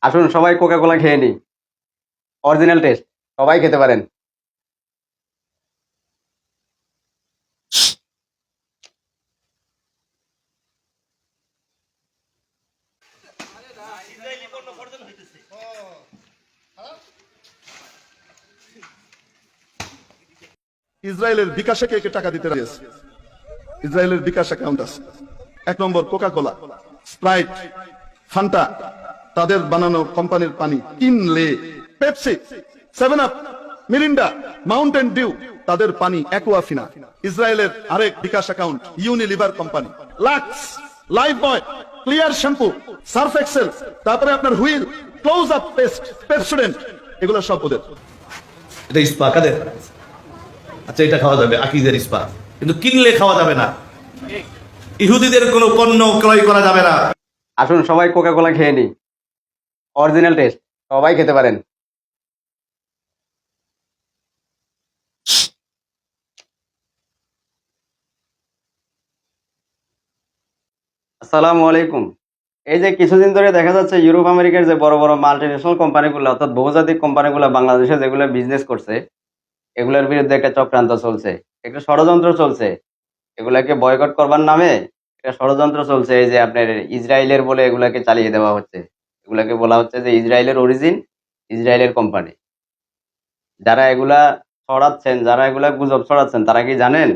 আসুন সবাই কোকা কোলা খেয়ে নি। অরিজিনাল টেস্ট, সবাই খেতে পারেন। ইসরায়েলের বিকাশে কে কে টাকা দিতে রাজি আছে? ইসরায়েলের বিকাশ অ্যাকাউন্ট আছে। 1 number Coca Cola, Sprite, Fanta, তাদের বানানো কোম্পানির পানি কিনলে, Pepsi, 7 Up, Mirinda, Mountain Dew, তাদের পানি অ্যাকোয়াফিনা। ইসরায়েলের আরেক bKash account Unilever company, Lux, Lifebuoy, Clear shampoo, Surf Excel, তারপরে আপনার Wheel, Closeup paste, Pepsodent, এগুলো সব ওদের। এটা ইস্পা কাদের? আচ্ছা, এটা খাওয়া যাবে, আকিজের ইস্পা, কিন্তু কিনলে খাওয়া যাবে না। ইহুদিদের কোনো পণ্য ক্রয় করা যাবে না। আসুন সবাই কোকা কোলা খেয়ে নি। অরিজিনাল টেস্ট, সবাই খেতে পারেন। আসসালামু আলাইকুম। এই যে কিছুদিন ধরে দেখা যাচ্ছে ইউরোপ আমেরিকার যে বড় বড় মাল্টিন্যাশনাল কোম্পানিগুলো, অর্থাৎ বহুজাতিক কোম্পানিগুলো বাংলাদেশে যেগুলো বিজনেস করছে, এগুলোর বিরুদ্ধে একটা চক্রান্ত চলছে, একটা ষড়যন্ত্র চলছে। এগুলাকে বয়কট করবার নামে একটা ষড়যন্ত্র চলছে। এই যে আপনার ইসরায়েলের বলে এগুলাকে চালিয়ে দেওয়া হচ্ছে। এগুলাকে বলা হচ্ছে যে ইসরায়েলের অরিজিন, ইসরায়েলের কোম্পানি। যারা এগুলা ছড়াচ্ছেন, যারা এগুলা গুজব ছড়াচ্ছেন, তারা কি জানেন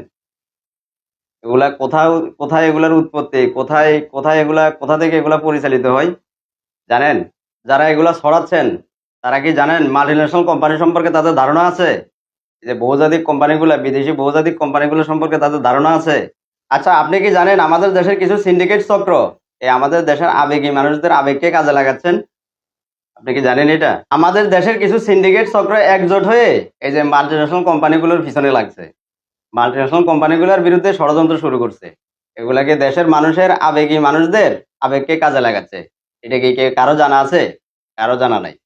এগুলা কোথাও কোথায় এগুলার উৎপত্তি, কোথায় কোথায় এগুলা কোথা থেকে এগুলা পরিচালিত হয় জানেন? যারা এগুলা ছড়াচ্ছেন তারা কি জানেন মাল্টিন্যাশনাল কোম্পানি সম্পর্কে তাদের ধারণা আছে? এই যে বহুজাতিক কোম্পানিগুলা, বিদেশি বহুজাতিক কোম্পানিগুলো সম্পর্কে তাদের ধারণা আছে? আচ্ছা, আপনি কি জানেন আমাদের দেশের কিছু সিন্ডিকেট চক্র এই আমাদের দেশের আবেগী মানুষদের আবেগকে কাজে লাগাচ্ছেন? আপনি কি জানেন এটা? আমাদের দেশের কিছু সিন্ডিকেট চক্র একজোট হয়ে এই যে মাল্টিন্যাশনাল কোম্পানিগুলোর পিছনে লাগছে, মাল্টিন্যাশনাল কোম্পানিগুলোর বিরুদ্ধে ষড়যন্ত্র শুরু করছে। এগুলাকে দেশের মানুষের আবেগী মানুষদের আবেগকে কাজে লাগাচ্ছে। এটা কি কারো জানা আছে? কারো জানা নাই।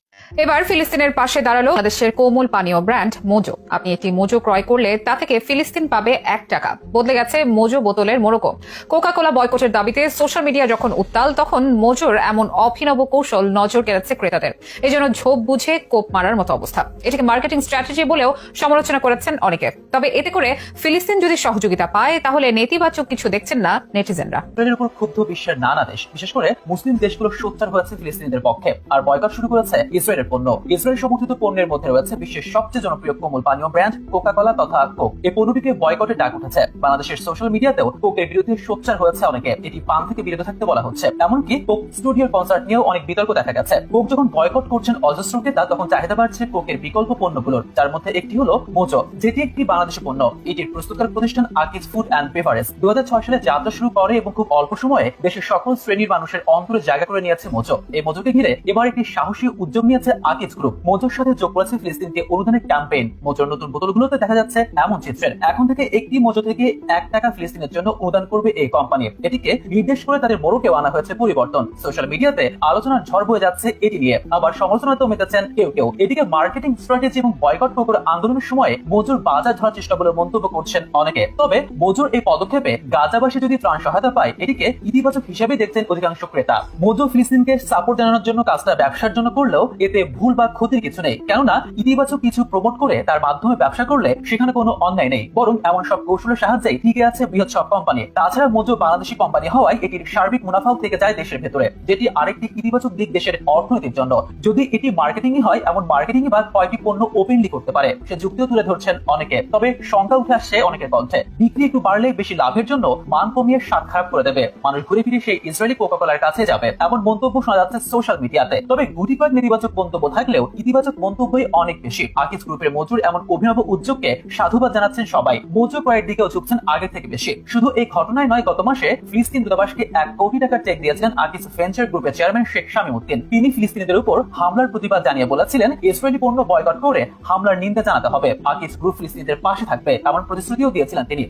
এবার ফিলিস্তিনের পাশে দাঁড়ালো বাংলাদেশের কোমল পানীয় ব্র্যান্ড মোজো। আপনি একটি মোজো ক্রয় করলে তা থেকে ফিলিস্তিন পাবে 1 টাকা। বদলে গেছে মোজো বোতলের মোড়কও। কোকা কোলা বয়কটের দাবিতে সোশ্যাল মিডিয়া যখন উত্তাল, তখন মোজোর এমন অভিনব কৌশল নজর কেড়েছে ক্রেতাদের। এই জন্য ঝোপ বুঝে কোপ মারার মতো অবস্থা। এটাকে মার্কেটিং স্ট্র্যাটেজি বলেও সমালোচনা করেছেন অনেকে। তবে এতে করে ফিলিস্তিন যদি সহযোগিতা পায়, তাহলে নেতিবাচক কিছু দেখছেন না নেটিজেনরা। ইসরায়েলের উপর ক্ষুব্ধ বিশ্বের নানা দেশ, বিশেষ করে মুসলিম দেশগুলো সোচ্চার হয়েছে ফিলিস্তিনিদের পক্ষে আর বয়কট শুরু করেছে ইসরায়েলের পণ্য। ইসরায়েল সমর্থিত পণ্যের মধ্যে রয়েছে বিশ্বের সবচেয়ে জনপ্রিয় কোমল পানীয় ব্র্যান্ড কোকা কোলা তথা কোক। এই পণ্যটিকে বয়কটের ডাক উঠেছে। বাংলাদেশের সোশ্যাল মিডিয়াতেও কোকের বিরুদ্ধে সোচ্চার হয়েছে অনেকে। এটি পান থেকে বিরত থাকতে বলা হচ্ছে। এমনকি কোক স্টুডিওর কনসার্ট নিয়েও অনেক বিতর্ক দেখা গেছে। কোক যখন বয়কট করছেন অজস্র ক্রেতা, তখন চাহিদা বাড়ছে কোকের বিকল্প পণ্যগুলোর, যার মধ্যে একটি হলো মোজো, যেটি একটি বাংলাদেশি পণ্য। এটির প্রস্তুতকারক প্রতিষ্ঠান আকিজ ফুড অ্যান্ড বেভারেজ 2006 সালে যাত্রা শুরু করে এবং খুব অল্প সময়ে দেশের সকল শ্রেণীর মানুষের অন্তরে জায়গা করে নিয়েছে মোজো। এই মোজোকে ঘিরে এবার একটি সাহসী উদ্যোগ নিয়েছে আকিজ গ্রুপ। মোজোর সাথে যোগ করেছে ফিলিস্তিনকে অনুদানের ক্যাম্পেইন। মোজোর নতুন বোতলগুলোতে দেখা যাচ্ছে এমন চিত্রের। এখন থেকে একটি মোজো থেকে 1 টাকা ফিলিস্তিনের জন্য অনুদান করবে এই কোম্পানি। এটিকে নির্দেশ করে তাদের মোড়কেও আনা হয়েছে পরিবর্তন। সোশ্যাল মিডিয়াতে আলোচনার ঝড় বয়ে যাচ্ছে এটি নিয়ে, আবার সমালোচনাতেও মেতেছেন কেউ কেউ। এটিকে মার্কেটিং স্ট্র্যাটেজি এবং বয়কট কোকোর আন্দোলনের সময় মোজোর বাজার ধরার চেষ্টা বলে মন্তব্য করছেন অনেকে। তবে মোজোর এই পদক্ষেপে গাজাবাসী যদি ত্রাণ সহায়তা পায়, এটিকে ইতিবাচক হিসেবে দেখছেন অধিকাংশ ক্রেতা। মোজো ফিলিস্তিনকে সাপোর্ট জানানোর জন্য কাজটা ব্যবসার জন্য করলেও এতে ভুল বা ক্ষতির কিছু নেই, কেননা ইতিবাচক কিছু প্রমোট করে তার মাধ্যমে ব্যবসা করলে সেখানে কোনো অন্যায় নেই, বরং এমন সব কৌশলের সাহায্যেই টিকে আছে বৃহৎ সব কোম্পানি। তাছাড়া মোজো বাংলাদেশি কোম্পানি হওয়ায় এটির সার্বিক মুনাফাও থেকে যায় দেশের ভেতরে, যেটি আরেকটি ইতিবাচক দিক দেশের অর্থনীতির জন্য। যদি এটি মার্কেটিংই হয়, এমন মার্কেটিংই বা কয়েকটি পণ্য ওপেনলি করতে পারে, সে যুক্তিও তুলে ধরছেন অনেকে। তবে শঙ্কা উঠে আসছে অনেকের কণ্ঠে, বিক্রি একটু বাড়লে বেশি লাভের জন্য মান কমিয়ে স্বাদ খারাপ করে দেবে, মানুষ ঘুরে ফিরে সেই ইসরায়েলি কোকা কোলার কাছে যাবে, এমন মন্তব্য শোনা যাচ্ছে সোশ্যাল মিডিয়াতে। তবে গুটি কয়েক নেতিবাচক মন্তব্য থাকলেও ইতিবাচক মন্তব্যই অনেক বেশি। আকিজ গ্রুপের মোজোর এমন অভিনব উদ্যোগকে সাধুবাদ জানাচ্ছেন সবাই। মোজো ক্রয়ের দিকেও ঝুঁকছেন আগে থেকে বেশি। শুধু এই ঘটনায় নয়, গত মাসে ফিলিস্তিন দূতাবাসকে 1 কোটি টাকার চেক দিয়েছিলেন আকিজ ভেঞ্চার গ্রুপের চেয়ারম্যান শেখ শামীম উদ্দিন। তিনি ফিলিস্তিনিদের উপর হামলার প্রতিবাদ জানিয়ে বলেছিলেন, ইসরায়েলি পণ্য বয়কট করে হামলার নিন্দা জানাতে হবে। আকিজ গ্রুপ ফিলিস্তিনিদের পাশে থাকবে এমন প্রতিশ্রুতিও দিয়েছিলেন তিনি।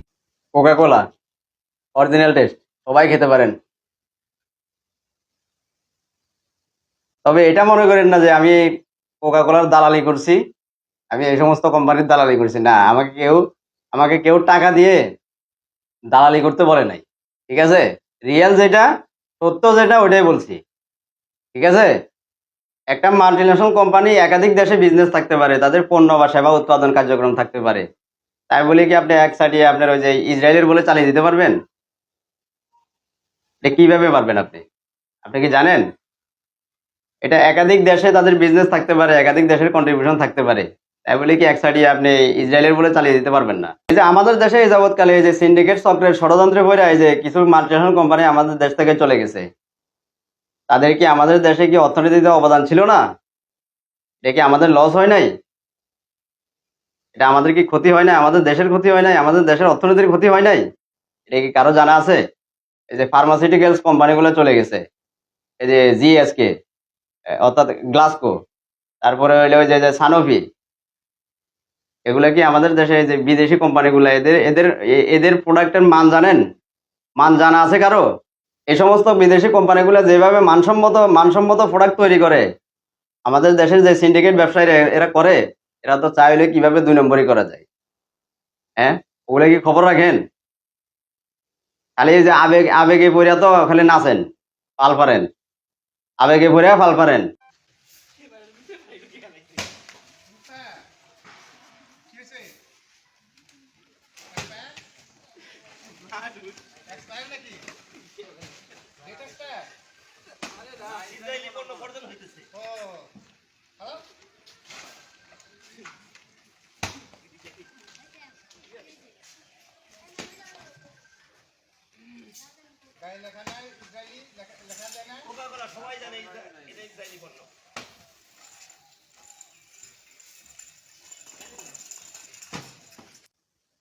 কোকা কোলা অরিজিনাল টেস্ট, সবাই খেতে পারেন। তবে এটা মনে করেন না যে আমি কোকা কোলার দালালি করছি, আমি এই সমস্ত কোম্পানির দালালি করছি না। আমাকে কেউ টাকা দিয়ে দালালি করতে বলে নাই। ঠিক আছে, রিয়েল যেটা, সত্য যেটা, ওইটাই বলছি। ঠিক আছে। একটা মাল্টিন্যাশনাল কোম্পানি একাধিক দেশে বিজনেস থাকতে পারে, তাদের পণ্য বা সেবা উৎপাদন কার্যক্রম থাকতে পারে। তাই বলে কি আপনি এক সাইডে আপনার ওই যে ইসরায়েলের বলে চালিয়ে দিতে পারবেন? এটা কিভাবে পারবেন আপনি? আপনি কি জানেন? এটা একাধিক দেশে তাদের বিজনেস থাকতে পারে, একাধিক দেশের কন্ট্রিবিউশন থাকতে পারে। তাই বলে কি এক সাইডে আপনি ইসরায়েলের বলে চালিয়ে দিতে পারবেন না? এই যে আমাদের দেশে এই যাবৎকালে এই যে সিন্ডিকেট চক্রের ষড়যন্ত্রে পড়ে এই যে কিছু মাল্টিন্যাশনাল কোম্পানি আমাদের দেশ থেকে চলে গেছে, তাদের কি আমাদের দেশে কি অর্থনীতিতে অবদান ছিল না? এটা কি আমাদের লস হয় নাই? এটা আমাদের কি ক্ষতি হয় নাই? আমাদের দেশের ক্ষতি হয় নাই? আমাদের দেশের অর্থনীতির ক্ষতি হয় নাই? এটা কি কারো জানা আছে? এই যে ফার্মাসিউটিক্যালস কোম্পানিগুলো চলে গেছে, এই যে জিএসকে অর্থাৎ গ্লাসকো, তারপরে হইলো ওই যে সানোফি, এগুলা কি আমাদের দেশে এই যে বিদেশি কোম্পানিগুলো এদের এদের এদের প্রোডাক্টের মান জানেন? মান জানা আছে কারো? এই সমস্ত বিদেশি কোম্পানিগুলো যেভাবে মানসম্মত প্রোডাক্ট তৈরি করে, আমাদের দেশের যে সিন্ডিকেট ব্যবসায়ীরা এরা করে, এরা তো চাইলে কিভাবে 2 নম্বরই করা যায়। হ্যাঁ, ওগুলা কি খবর রাখেন? খালি এই যে আবেগে পড়িয়া তো খালি নাচেন, পাল পারেন, আবেগে পড়িয়া পাল পারেন।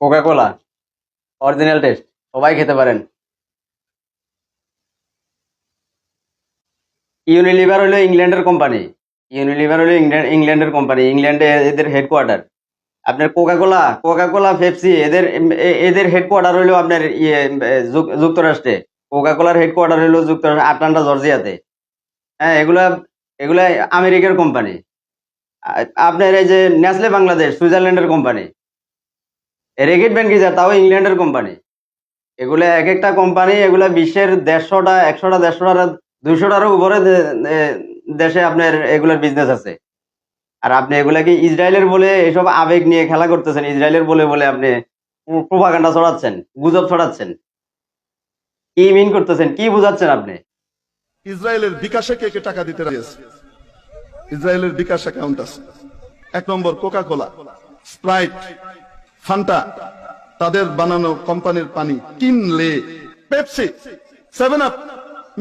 কোকা কোলা অরিজিনাল টেস্ট, সবাই খেতে পারেন। ইউনিলিভার হলো ইংল্যান্ডের কোম্পানি। ইউনিলিভার হলো ইংল্যান্ডের কোম্পানি, ইংল্যান্ডে এদের হেডকোয়ার্টার। আপনার কোকা কোলা পেপসি এদের হেডকোয়ার্টার হলো আপনার যুক্তরাষ্ট্রে। কোকা কোলার হেডকোয়ার্টার হলো যুক্তরাষ্ট্র আটলান্টা জর্জিয়াতে। হ্যাঁ, এগুলা এগুলা আমেরিকার কোম্পানি। আপনার এই যে নেসলে বাংলাদেশ সুইজারল্যান্ডের কোম্পানি। রেগিট ব্যাংকিজার তাও ইংল্যান্ডের কোম্পানি। এগুলা এক একটা কোম্পানি, এগুলা বিশ্বের 150টা 100টা 150টা 200টারও উপরে দেশে আপনার এগুলার বিজনেস আছে। আর আপনি এগুলা কি ইসরায়েলের বলে এসব আবেগ নিয়ে খেলা করতেছেন, ইসরায়েলের বলে বলে আপনি প্রোপাগান্ডা ছড়াচ্ছেন, গুজব ছড়াচ্ছেন। কি মিন করতেছেন? কি বুঝাচ্ছেন আপনি? ইসরায়েলের বিকাশে কে কে টাকা দিতে রাজি আছে? ইসরায়েলের বিকাশ অ্যাকাউন্ট আছে। 1 number Coca Cola, Sprite, Fanta, তাদের বানানো কোম্পানির পানি কিনলে, Pepsi, 7 Up,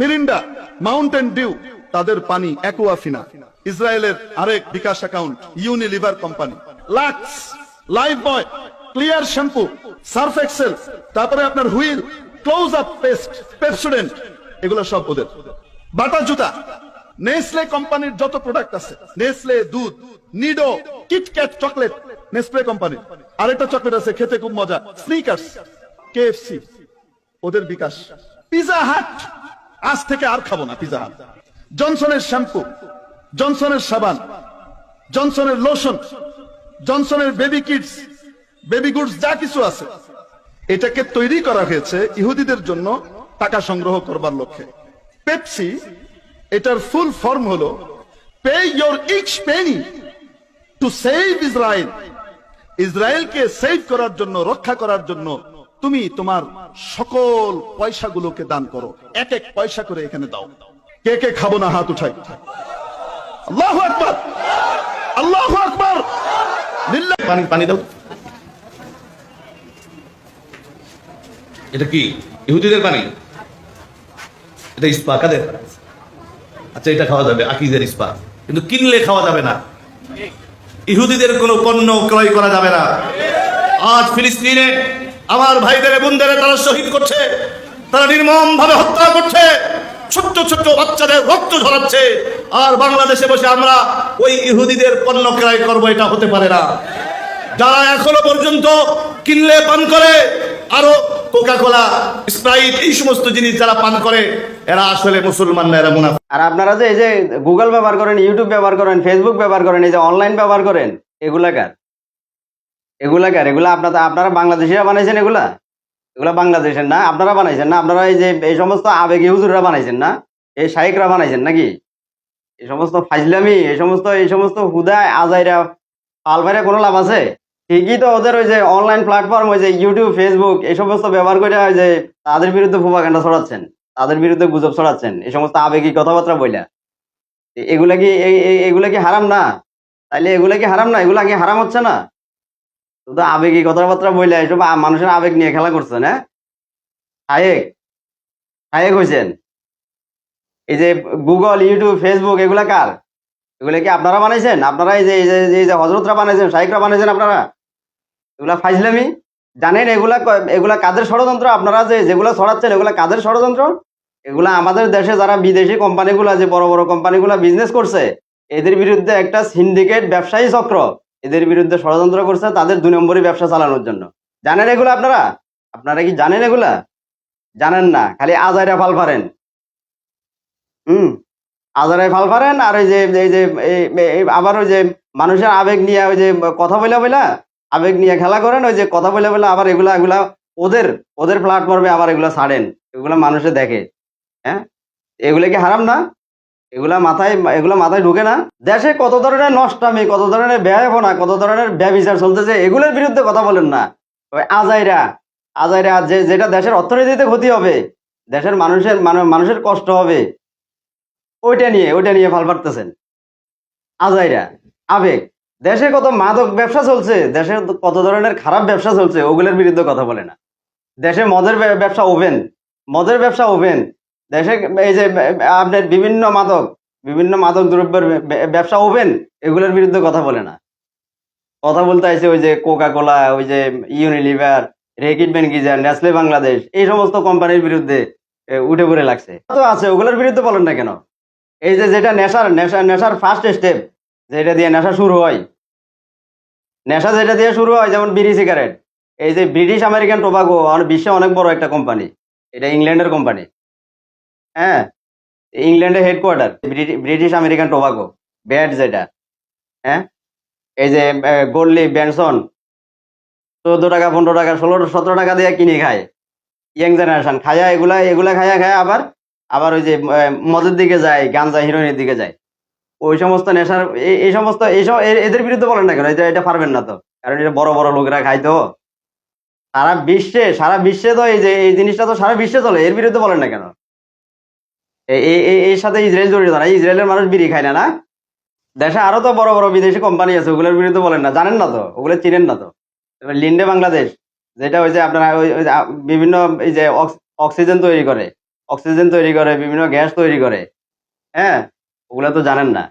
Mirinda, Mountain Dew, তাদের পানি অ্যাকুয়াফিনা। ইসরায়েলের আরেক bKash account Unilever company, Lux, Lifebuoy, Clear shampoo, Surf Excel, তারপরে আপনার Wheel, Closeup paste, Pepsodent, এগুলো সব ওদের। বাটা জুতা, নেসলে কোম্পানির যত প্রোডাক্ট আছে, নেসলে দুধ, নিডো, কিটক্যাট চকলেট, নেসপ্লে কোম্পানি। আরেকটা চকলেট আছে খেতে খুব মজা, স্নিকার্স, কেএফসি, ওদের বিকাশ। পিজা হাট, আজ থেকে আর খাবো না পিজা হাট। জনসনের শ্যাম্পু, জনসনের সাবান, জনসনের লোশন, জনসনের বেবি কিডস, বেবি গুডস, যা কিছু আছে, এটাকে তৈরি করা হয়েছে ইহুদিদের জন্য টাকা সংগ্রহ করবার লক্ষ্যে। পেপসি, এটার ফুল ফর্ম হলো pay your each penny to save Israel. ইসরায়েলকে সেভ করার জন্য, রক্ষা করার জন্য তুমি তোমার সকল পয়সাগুলোকে দান করো, এক এক পয়সা করে এখানে দাও। কে কে খাবো না হাত উঠাই। আল্লাহু আকবার, আল্লাহু আকবার। পানি পানি দাও। এটা কি ইহুদিদের পানি? এটা ইস্পা কাদের? আচ্ছা, এটা খাওয়া যাবে, আকিজের ইস্পা, কিন্তু কিনলে খাওয়া যাবে না। ইহুদিদের কোনো পণ্য ক্রয় করা যাবে না। আজ ফিলিস্তিনে আমার ভাইদের বোনদের তারা শহীদ করছে, তারা নির্মম ভাবে হত্যা করছে, ছোট্ট ছোট্ট বাচ্চাদের রক্ত ঝরাচ্ছে, আর বাংলাদেশে বসে আমরা ওই ইহুদিদের পণ্য ক্রয় করবো, এটা হতে পারে না। যারা এখনো পর্যন্ত কিনলে পান করে, আরো কোকা কোলা, স্প্রাইট, এই সমস্ত জিনিস যারা পান করে, এরা আসলে মুসলমান না, এরা মুনাফিক। আর আপনারা যে এই যে গুগল ব্যবহার করেন, ইউটিউব ব্যবহার করেন, ফেসবুক ব্যবহার করেন, এই যে অনলাইন ব্যবহার করেন, এগুলা এগুলা আপনারা বাংলাদেশিরা বানাইছেন? এগুলা বাংলাদেশের না, আপনারা বানাইছেন না? আপনারা এই যে এই সমস্ত আবেগী হুজুররা বানাইছেন না? এই শাইখরা বানাইছেন নাকি? এই সমস্ত ফাজলামি, এই সমস্ত হুদায় আজাইরা পালভাইরা কোনো লাভ আছে? ঠিকই তো ওদের ওই যে অনলাইন প্ল্যাটফর্ম, ওই যে ইউটিউব, ফেসবুক এই সমস্ত ব্যবহার করে ওই যে তাদের বিরুদ্ধে প্রোপাগান্ডা ছড়াচ্ছেন, তাদের বিরুদ্ধে গুজব ছড়াচ্ছেন, এই সমস্ত আবেগী কথাবার্তা বইলা। এগুলা কি এগুলা কি হারাম না? তাইলে এগুলা কি হারাম না? এগুলা কি হারাম হচ্ছে না? শুধু আবেগী কথাবার্তা বইলা এসব মানুষের আবেগ নিয়ে খেলা করছেন, হ্যাঁ? হায়েক হায়েক হয়েছেন। এই যে গুগল, ইউটিউব, ফেসবুক এগুলা কার? এগুলা কি আপনারা বানাইছেন? আপনারা এই যে হজরতরা বানাইছেন, শাইখরা বানাইছেন আপনারা? এগুলা ফাইজলামি। জানেন এগুলা কাদের ষড়যন্ত্র? আপনারা যেগুলা ছড়াচ্ছেন এগুলা কাদের ষড়যন্ত্র? এগুলা আমাদের দেশে যারা বিদেশি কোম্পানিগুলা, যে বড় বড় কোম্পানিগুলা বিজনেস করছে, এদের বিরুদ্ধে একটা সিন্ডিকেট ব্যবসায়ী চক্র এদের বিরুদ্ধে ষড়যন্ত্র করছে তাদের 2 নম্বরই ব্যবসা চালানোর জন্য। জানেন এগুলা আপনারা? আপনারা কি জানেন এগুলা? জানেন না, খালি আজাইরা ফাল পারেন। আজারায় ফাল পারেন। আর ওই যে আবার ওই যে মানুষের আবেগ নিয়ে ওই যে কথা বইলা আবেগ নিয়ে খেলা করেন, ওই যে কথা বইলা আবার এগুলা ওদের ওদের প্ল্যাটফর্মে আবার এগুলা ছাড়েন, এগুলা মানুষে দেখে। হ্যাঁ, এগুলা কি হারাম না? এগুলা মাথায় ঢুকে না? দেশে কত ধরনের নষ্টামি, কত ধরনের ব্যয়বনা, কত ধরনের ব্যভিচার চলতেছে, এগুলোর বিরুদ্ধে কথা বলেন না। ওই আজাইরা যেটা দেশের অর্থনীতিতে ক্ষতি হবে, দেশের মানুষের কষ্ট হবে, ওইটা নিয়ে ফাল পারতেছেন। আজাইরা আবেগ। দেশে কত মাদক ব্যবসা চলছে, দেশে কত ধরনের খারাপ ব্যবসা চলছে, ওগুলোর বিরুদ্ধে কথা বলে না। দেশে মদের ব্যবসা ওপেন। দেশে এই যে আপনার বিভিন্ন মাদক দ্রব্যের ব্যবসা ওপেন, এগুলোর বিরুদ্ধে কথা বলে না। কথা বলতে আছে ওই যে কোকা কোলা, ওই যে Unilever, Reckitt Benckiser, Nestle Bangladesh, এই সমস্ত কোম্পানির বিরুদ্ধে উঠে পড়ে লাগছে। তো আছে, ওগুলোর বিরুদ্ধে বলেন না কেন? এই যে যেটা নেশার ফার্স্ট স্টেপ, যেটা দিয়ে নেশা শুরু হয়, যেটা দিয়ে শুরু হয়, যেমন বিড়ি, সিগারেট। এই যে ব্রিটিশ আমেরিকান টোবাকো বিশ্বে অনেক বড় একটা কোম্পানি, এটা ইংল্যান্ডের কোম্পানি। হ্যাঁ, ইংল্যান্ডের headquarter British American tobacco, bat যেটা। হ্যাঁ, এই যে গোল্ডলি, ব্যানসন 14 টাকা, 15 টাকা, 16, 17 টাকা দিয়ে কিনে খায় ইয়াং জেনারেশন। এগুলা খায়া আবার ওই যে মদের দিকে যায়, গাঞ্জা, হিরোইনের দিকে যায়। ওই সমস্ত নেশার এদের বিরুদ্ধে বলেন না কেন? এটা পারবেন না তো, কারণ এটা বড় বড় লোকেরা খায় তো। সারা বিশ্বে তো এই জিনিসটা তো সারা বিশ্বে চলে, এর বিরুদ্ধে বলেন না কেন? এর সাথে ইসরায়েল জড়িত না? ইসরায়েলের মানুষ বিড়ি খায় না? দেশে আরো তো বড় বড় বিদেশি কোম্পানি আছে, ওগুলোর বিরুদ্ধে বলেন না? জানেন না তো, ওগুলো চিনেন না তো। এবার লিন্ডে বাংলাদেশ, যেটা ওই যে আপনারা ওই যে বিভিন্ন এই যে অক্সিজেন তৈরি করে, বিভিন্ন গ্যাস তৈরি করে। হ্যাঁ, ওগুলো তো জানেন না।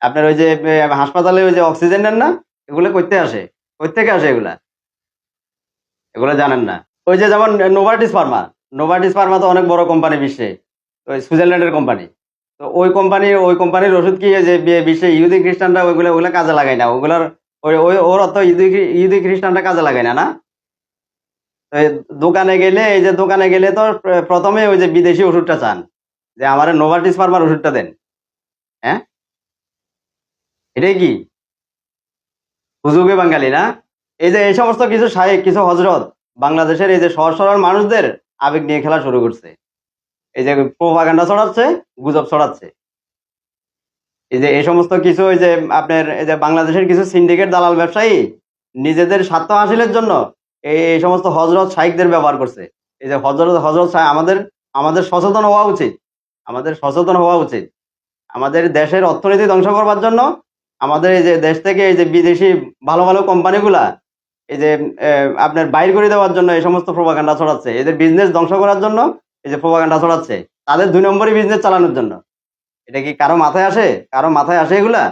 আপনার ওই যে হাসপাতালে ওই যে অক্সিজেন নেন না, এগুলো কই থেকে আসে এগুলো জানেন না। ওই যে যেমন নোভার্টিস ফার্মা তো অনেক বড় কোম্পানি বিশ্বে, ওই সুইজারল্যান্ডের কোম্পানি। তো ওই কোম্পানির ওষুধ কি যে বিশ্বে ইহুদি খ্রিস্টানরা ওগুলো কাজে লাগায় না? ওর অর্থ ইহুদি খ্রিস্টানরা কাজে লাগায় না? তো দোকানে গেলে তো প্রথমে ওই যে বিদেশি ওষুধটা চান, যে আমার নোভার্টিস ফার্মার ওষুধটা দেন। হ্যাঁ, এটাই কি হুজুগে বাঙালি না? এই যে এই সমস্ত কিছু শায়েখ, কিছু হজরত বাংলাদেশের এই যে সহজ সরল মানুষদের আবেগ নিয়ে খেলা শুরু করছে। এই যে প্রোপাগান্ডা ছড়াচ্ছে, গুজব ছড়াচ্ছে। এই সমস্ত কিছু ওই যে আপনার এই যে বাংলাদেশের কিছু সিন্ডিকেট দালাল ব্যবসায়ী নিজেদের স্বার্থ হাসিলের জন্য এই সমস্ত হজরত শাইখদের ব্যবহার করছে। এই যে হজরত শাহ, আমাদের সচেতন হওয়া উচিত। আমাদের দেশের অর্থনীতি ধ্বংস করবার জন্য, আমাদের এই যে দেশ থেকে এই যে বিদেশি ভালো ভালো কোম্পানিগুলা এই যে আপনার বাইর করে দেওয়ার জন্য এই সমস্ত প্রোপাগান্ডা ছড়াচ্ছে। এদের বিজনেস ধ্বংস করার জন্য এই যে প্রোপাগান্ডা ছড়াচ্ছে, তাদের 2 নম্বরই বিজনেস চালানোর জন্য। এটা কি কারো মাথায় আসে এগুলা?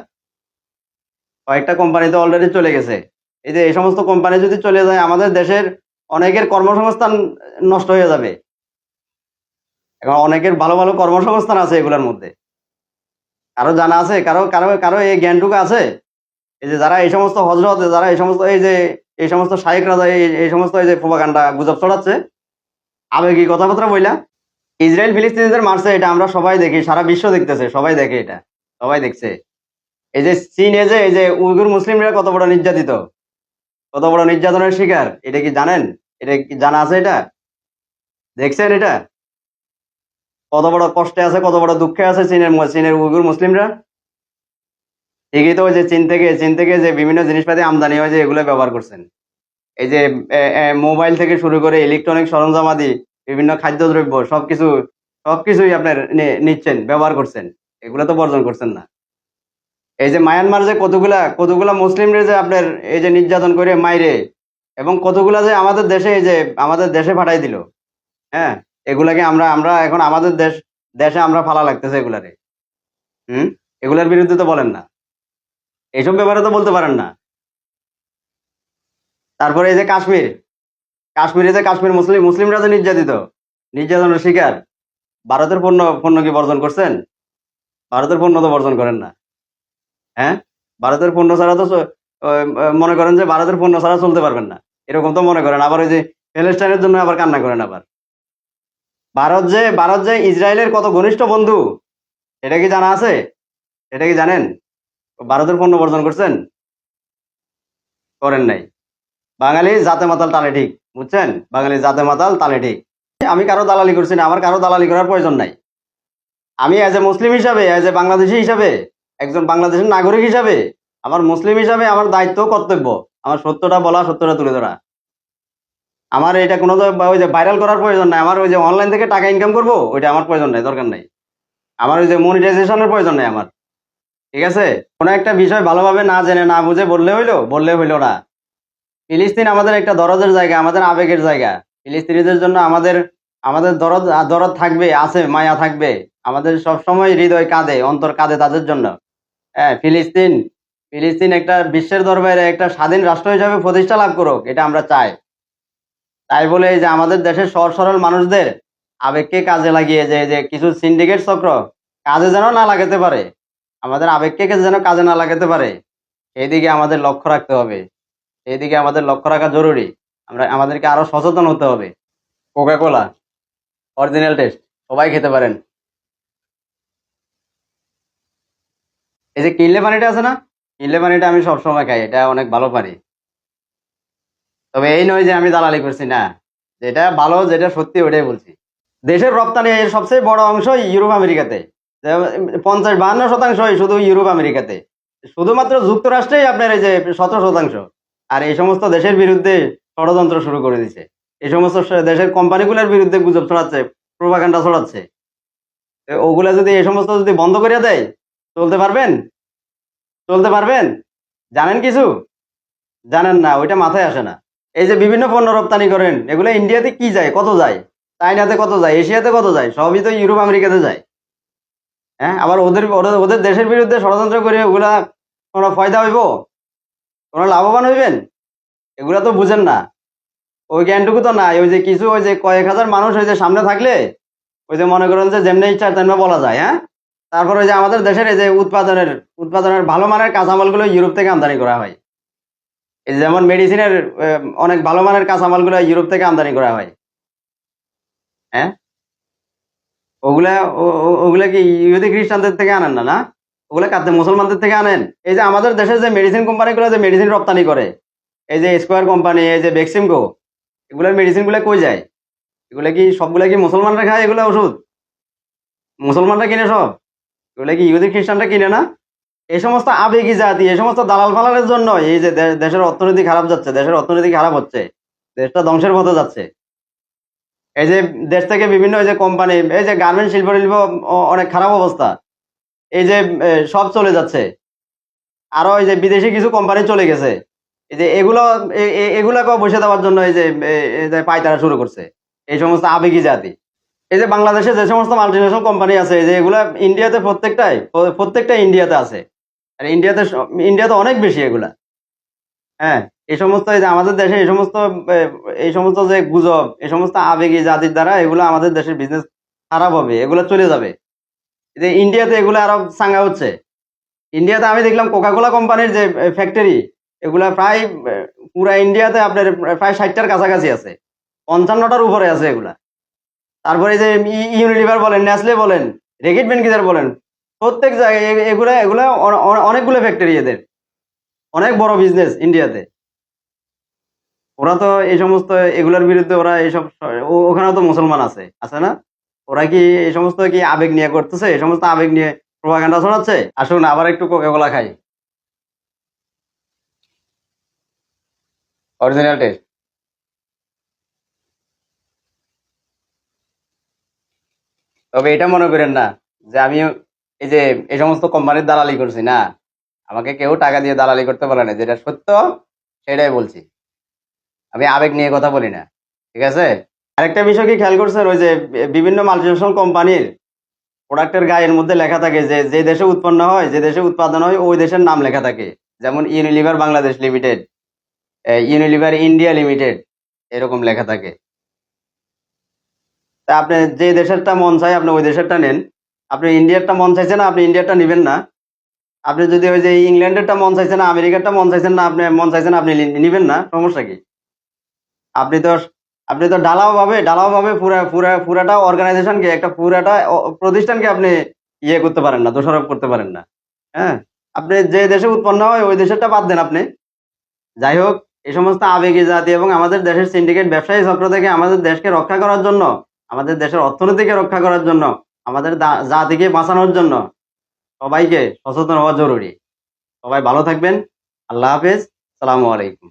কয়েকটা কোম্পানি তো অলরেডি চলে গেছে। এই যে এই সমস্ত কোম্পানি যদি চলে যায়, আমাদের দেশের অনেকের কর্মসংস্থান নষ্ট হয়ে যাবে। এখন অনেকের ভালো ভালো কর্মসংস্থান আছে এগুলোর মধ্যে। কারো জানা আছে? কারো এই জ্ঞানটুকু আছে? এই যে যারা এই সমস্ত হজরত, যারা এই সমস্ত শায়েখরা এই সমস্ত এই যে প্রোপাগান্ডা গুজব ছড়াচ্ছে আবেগী কথাবার্তা বইলা, ইসরায়েল ফিলিস্তিনিদের মারছে, এটা আমরা সবাই দেখি, সারা বিশ্ব দেখতেছে, সবাই দেখে, এটা সবাই দেখছে। এই যে চীনে যে এই যে উইগুর মুসলিমরা কত বড় নির্যাতনের শিকার, এটা কি জানেন? এটা কি জানা আছে? এটা দেখছেন? এটা কত বড় কষ্টে আছে, কত বড় দুঃখে আছে চীনের উইগুর মুসলিমরা। ঠিকই তো, ওই যে চীন থেকে যে বিভিন্ন জিনিসপাতি আমদানি হয় যে এগুলো ব্যবহার করছেন। এই যে মোবাইল থেকে শুরু করে ইলেকট্রনিক সরঞ্জামাদি, বিভিন্ন খাদ্যদ্রব্য সবকিছুই আপনার নিচ্ছেন, ব্যবহার করছেন। এগুলো তো বর্জন করছেন না। এই যে মায়ানমার যে কতগুলা মুসলিমদের যে আপনার এই যে নির্যাতন করে মাইরে, এবং কতগুলা যে আমাদের দেশে পাঠাই দিল। হ্যাঁ, এগুলাকে আমরা আমরা এখন আমাদের দেশে আমরা ফালা লাগতেছে এগুলারে। এগুলার বিরুদ্ধে তো বলেন না, এইসব ব্যাপারে তো বলতে পারেন না। তারপরে এই যে কাশ্মীর মুসলিমরা তো নির্যাতনের শিকার। ভারতের পণ্য কি বর্জন করছেন? ভারতের পণ্য তো বর্জন করেন না। হ্যাঁ, ভারতের পণ্য ছাড়া তো মনে করেন যে ভারতের পণ্য ছাড়া চলতে পারবেন না, এরকম তো মনে করেন। আবার ওই যে প্যালেস্টাইনের জন্য আবার কান্না করেন। আবার ভারত যে ইসরায়েলের কত ঘনিষ্ঠ বন্ধু, এটা কি জানা আছে? এটা কি জানেন? ভারতের পণ্য বর্জন করছেন? করেন নাই। বাঙালি জাতে মাতাল তালে ঠিক, বুঝছেন? বাঙালি জাতে মাতাল তালে ঠিক। আমি কারো দালালি করছি না, আমার কারো দালালি করার প্রয়োজন নাই। আমি এজ এ মুসলিম হিসাবে, এজ এ বাংলাদেশি হিসাবে, একজন বাংলাদেশের নাগরিক হিসাবে, আমার মুসলিম হিসাবে আমার দায়িত্ব, কর্তব্য আমার সত্যটা বলা, সত্যটা তুলে ধরা। আমার এটা কোনো ওই যে ভাইরাল করার প্রয়োজন নাই। আমার ওই যে অনলাইন থেকে টাকা ইনকাম করবো, ওইটা আমার প্রয়োজন নাই, দরকার নাই। আমার ওই যে মনিটাইজেশনের প্রয়োজন নাই আমার। ঠিক আছে? কোনো একটা বিষয় ভালোভাবে না জেনে না বুঝে বললে হইলো না। ফিলিস্তিন আমাদের একটা দরদের জায়গা, আমাদের আবেগের জায়গা। ফিলিস্তিনিদের জন্য আমাদের দরদ থাকবে, আছে, মায়া থাকবে। আমাদের সবসময় হৃদয় কাঁদে, অন্তর কাঁদে তাদের জন্য। হ্যাঁ, ফিলিস্তিন একটা বিশ্বের দরবারে একটা স্বাধীন রাষ্ট্র হিসাবে প্রতিষ্ঠা লাভ করুক, এটা আমরা চাই। তাই বলে এই যে আমাদের দেশের সহজ সরল মানুষদের আবেগকে কাজে লাগিয়ে যে কিছু সিন্ডিকেট চক্র কাজে যেন না লাগাতে পারে, আমাদের আবেগকে যেন কাজে না লাগাতে পারে, এইদিকে আমাদের লক্ষ্য রাখতে হবে। এইদিকে আমাদের লক্ষ্য রাখা জরুরি। আমাদেরকে আরো সচেতন হতে হবে। কোকা কোলা অরিজিনাল টেস্ট, সবাই খেতে পারেন। এই যে কিনলে পানিটা আছে না, কিনলে পানিটা আমি সবসময় খাই, এটা অনেক ভালো পানি। তবে এই নয় যে আমি দালালি করছি, না, যেটা ভালো, যেটা সত্যি, ওটাই বলছি। দেশের রপ্তানি এর সবচেয়ে বড় অংশ ইউরোপ আমেরিকাতে, 50-52% শুধু ইউরোপ আমেরিকাতে। শুধুমাত্র যুক্তরাষ্ট্রেই আপনার এই যে 17%। আর এই সমস্ত দেশের বিরুদ্ধে ষড়যন্ত্র শুরু করে দিছে। এই সমস্ত দেশের কোম্পানিগুলোর বিরুদ্ধে গুজব ছড়াচ্ছে, প্রোপাগান্ডা ছড়াচ্ছে। ওগুলা যদি এই সমস্ত যদি বন্ধ করে দেয়, চলতে পারবেন? জানেন কিছু? জানেন না, ওইটা মাথায় আসে না। এই যে বিভিন্ন পণ্য রপ্তানি করেন, এগুলো ইন্ডিয়াতে কি যায়, কত যায়, চাইনাতে কত যায়, এশিয়াতে কত যায়, সবই তো ইউরোপ আমেরিকাতে যায়। হ্যাঁ, আবার ওদের দেশের বিরুদ্ধে ষড়যন্ত্র করে ওগুলা কোনো ফায়দা হইব, কোনো লাভবান হইবেন? এগুলা তো বুঝেন না, ওই জ্ঞানটুকু তো নাই। ওই যে কিছু ওই যে কয়েক হাজার মানুষ ওই যে সামনে থাকলে ওই যে মনে করেন যে যেমনি ইচ্ছা তেমনি বলা যায়। হ্যাঁ, তারপর ওই যে আমাদের দেশের এই যে উৎপাদনের ভালো মানের কাঁচামালগুলো ইউরোপ থেকে আমদানি করা হয়। এই যেমন মেডিসিনের অনেক ভালো মানের কাঁচামালগুলো ইউরোপ থেকে আমদানি করা হয়। হ্যাঁ, ওগুলা কি ইহুদি খ্রিস্টানদের থেকে আনেন না? ওগুলা কাতে মুসলমানদের থেকে আনেন। এই যে আমাদের দেশের যে মেডিসিন কোম্পানিগুলো যে মেডিসিন রপ্তানি করে, এই যে স্কোয়ার কোম্পানি, এই যে বেক্সিমকো, এগুলোর মেডিসিন গুলা কই যায়? এগুলা কি সবগুলা কি মুসলমানরা খায়? এগুলা ওষুধ মুসলমানরা কিনে সব? এগুলা কি ইহুদি খ্রিস্টানরা কিনে না? এই সমস্ত আবেগী জাতি, এই সমস্ত দালাল ফালালের জন্য এই যে দেশের অর্থনীতি খারাপ যাচ্ছে, দেশের অর্থনীতি খারাপ হচ্ছে, দেশটা ধ্বংসের পথে যাচ্ছে। এই যে দেশ থেকে বিভিন্ন এই যে কোম্পানি, এই যে গার্মেন্ট শিল্প অনেক খারাপ অবস্থা। এই যে সব চলে যাচ্ছে। আরো এই যে বিদেশি কিছু কোম্পানি চলে গেছে। এই যে এগুলাকে বসে দেওয়ার জন্য এই যে পায়তারা শুরু করছে এই সমস্ত আবেগী জাতি। এই যে বাংলাদেশে যে সমস্ত মাল্টিনেশনাল কোম্পানি আছে, যে এগুলা ইন্ডিয়াতে প্রত্যেকটা ইন্ডিয়াতে আছে। আর ইন্ডিয়াতে অনেক বেশি এগুলা। হ্যাঁ, এই সমস্ত এই যে আমাদের দেশে এই সমস্ত যে গুজব, এই সমস্ত আবেগী জাতির দ্বারা এগুলো আমাদের দেশের বিজনেস খারাপ হবে, এগুলো চলে যাবে। যে ইন্ডিয়াতে এগুলো আরো চাঙ্গা হচ্ছে। ইন্ডিয়াতে আমি দেখলাম কোকা কোলা কোম্পানির যে ফ্যাক্টরি, এগুলা প্রায় পুরা ইন্ডিয়াতে আপনার প্রায় 60টার কাছাকাছি আছে, 55টার উপরে আছে এগুলা। তারপরে যে ইউনিলিভার বলেন, নেসলে বলেন, রেকিট বেনকিজার বলেন, প্রত্যেক জায়গায় এগুলা অনেকগুলো ফ্যাক্টরি, এদের অনেক বড় বিজনেস ইন্ডিয়াতে। ওরা তো এই সমস্ত এগুলোর বিরুদ্ধে ওরা এইসব, ওখানেও তো মুসলমান আছে না? ওরা কি এই সমস্ত কি আবেগ নিয়ে করতেছে? এই সমস্ত আবেগ নিয়ে প্রোপাগান্ডা ছড়াচ্ছে। আসুন আবার একটু কোকা কোলা খাই। Original taste. তবে এটা মনে করেন না যে আমি এই যে এই সমস্ত কোম্পানির দালালি করছি, না, আমাকে কেউ টাকা দিয়ে দালালি করতে পারে না, যেটা সত্য সেটাই বলছি, আমি আবেগ নিয়ে কথা বলি না, ঠিক আছে। আরেকটা বিষয় কি খেয়াল করছেন, ওই যে বিভিন্ন মাল্টিনেশনাল কোম্পানির প্রোডাক্টের গায়ের মধ্যে লেখা থাকে যে যে দেশে উৎপন্ন হয়, যে দেশে উৎপাদন হয়, ওই দেশের নাম লেখা থাকে। যেমন Unilever Bangladesh limited, Unilever India limited, এরকম লেখা থাকে। তা আপনি যে দেশেরটা মন চায় আপনি ওই দেশেরটা নেন। আপনি ইন্ডিয়ারটা মন চাইছে না, আপনি ইন্ডিয়ারটা নেবেন না। আপনি যদি ওই যে ইংল্যান্ডেরটা মন চাইছে না, আমেরিকারটা মন চাইছেন না, আপনি মন চাইছেন আপনি নিবেন না, সমস্যা কি? আপনি তো আপনি তো ঢালাও ভাবে পুরাটা অর্গানাইজেশনকে, একটা পুরাটা প্রতিষ্ঠানকে আপনি ইয়ে করতে পারেন না, দোষারোপ করতে পারেন না। হ্যাঁ, আপনি যে দেশে উৎপন্ন হয় ওই দেশেরটা বাদ দেন আপনি। যাই হোক, এই সমস্ত আবেগী জাতি এবং আমাদের দেশের সিন্ডিকেট ব্যবসায়ী চক্র থেকে আমাদের দেশকে রক্ষা করার জন্য, আমাদের দেশের অর্থনীতিকে রক্ষা করার জন্য, আমাদের জাতিকে বাঁচানোর জন্য সবাইকে সচেতন হওয়া জরুরি। সবাই ভালো থাকবেন। আল্লাহ হাফেজ। সালামু আলাইকুম।